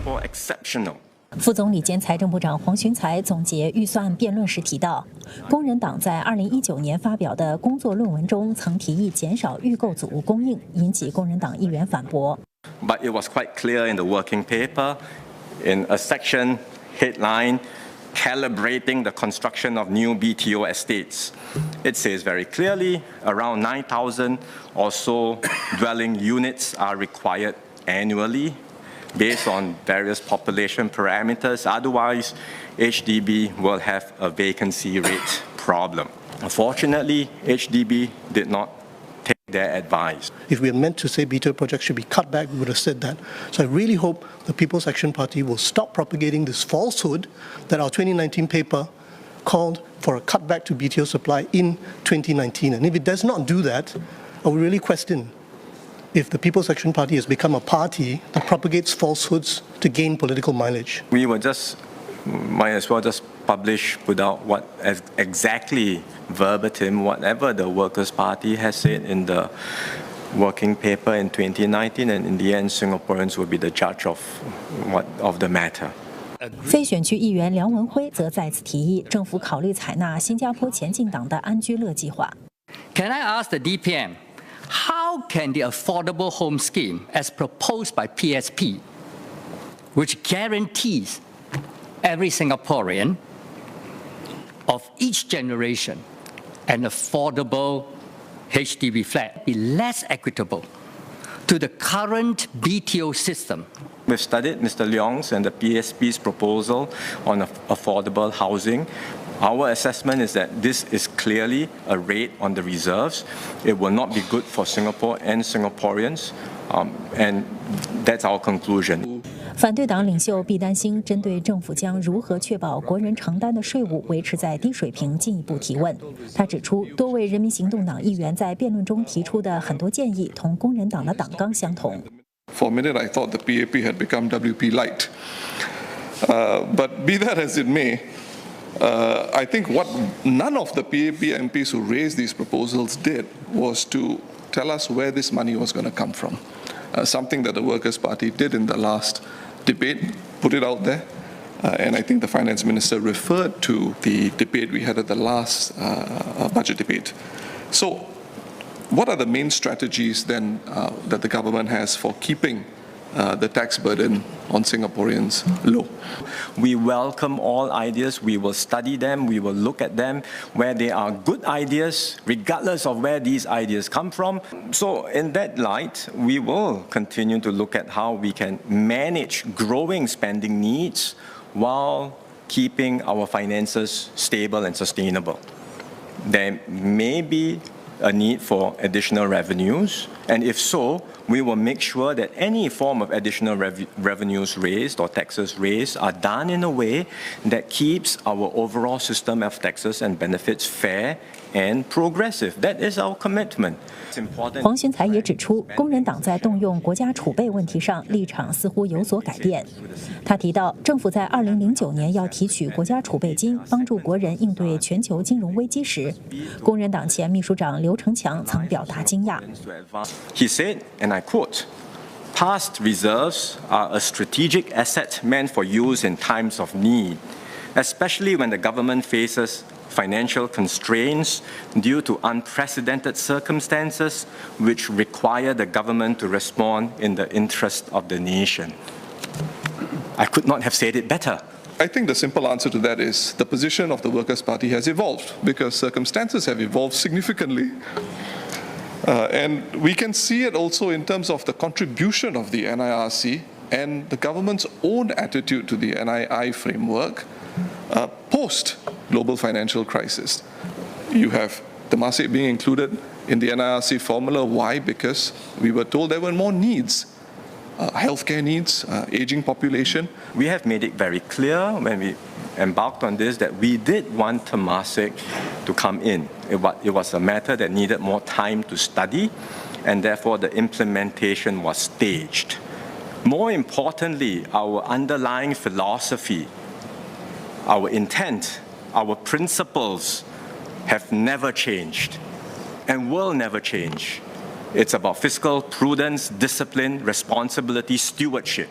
Singapore exceptional. 副总理兼财政部长黄循财总结预算案辩论时提到，工人党在2019年发表的工作论文中曾提议减少预购组屋供应，引起工人党议员反驳。But it was quite clear in the working paper, in a section headline, calibrating the construction of new BTO estates. It says very clearly around 9,000 or so dwelling units are required annually based on various population parameters. Otherwise, HDB will have a vacancy rate problem. Unfortunately, HDB did not take their advice. If we are meant to say BTO projects should be cut back, we would have said that. So I really hope the People's Action Party will stop propagating this falsehood that our 2019 paper called for a cutback to BTO supply in 2019. And if it does not do that, I will really question if the People's Action Party has become a party that propagates falsehoods to gain political mileage. We might as well just publish without what exactly verbatim whatever the Workers' Party has said in the working paper in 2019, and in the end, Singaporeans will be the judge of the matter. 非选区议员梁文辉则再次提议，政府考虑采纳新加坡前进党的安居乐计划。Can I ask the DPM, how can the affordable home scheme, as proposed by PSP, which guarantees every Singaporean of each generation an affordable HDB flat, be less equitable to the current BTO system? We've studied Mr. Leong's and the PSP's proposal on affordable housing. Our assessment is that this is clearly a raid on the reserves. It will not be good for Singapore and Singaporeans, and that's our conclusion. 反对党领袖毕丹星针对政府将如何确保国人承担的税务维持在低水平进一步提问。他指出，多位人民行动党议员在辩论中提出的很多建议同工人党的党纲相同。For a minute, I thought the PAP had become WP Light. But be that as it may, I think what none of the PAP MPs who raised these proposals did was to tell us where this money was going to come from. Something that the Workers' Party did in the last debate, put it out there. And I think the Finance Minister referred to the debate we had at the last budget debate. So what are the main strategies then that the government has for keeping the tax burden on Singaporeans low? We welcome all ideas. We will study them. We will look at them where they are good ideas, regardless of where these ideas come from. So in that light, we will continue to look at how we can manage growing spending needs while keeping our finances stable and sustainable. There may be a need for additional revenues, and if so, we will make sure that any form of additional revenues raised or taxes raised are done in a way that keeps our overall system of taxes and benefits fair and progressive. That is our commitment. 黄循财也指出，工人党在动用国家储备问题上立场似乎有所改变。他提到，政府在2009年要提取国家储备金帮助国人应对全球金融危机时，工人党前秘书长刘成强曾表达惊讶。He said, and I quote, "Past reserves are a strategic asset meant for use in times of need, especially when the government faces financial constraints due to unprecedented circumstances which require the government to respond in the interest of the nation." I could not have said it better. I think the simple answer to that is the position of the Workers' Party has evolved because circumstances have evolved significantly. And we can see it also in terms of the contribution of the NIRC and the government's own attitude to the NII framework post-global financial crisis. You have Temasek being included in the NIRC formula. Why? Because we were told there were more needs. Healthcare needs, aging population. We have made it very clear when we embarked on this that we did want Temasek to come in. It was a matter that needed more time to study, and therefore the implementation was staged. More importantly, our underlying philosophy, our intent, our principles have never changed and will never change. It's about fiscal prudence, discipline, responsibility, stewardship.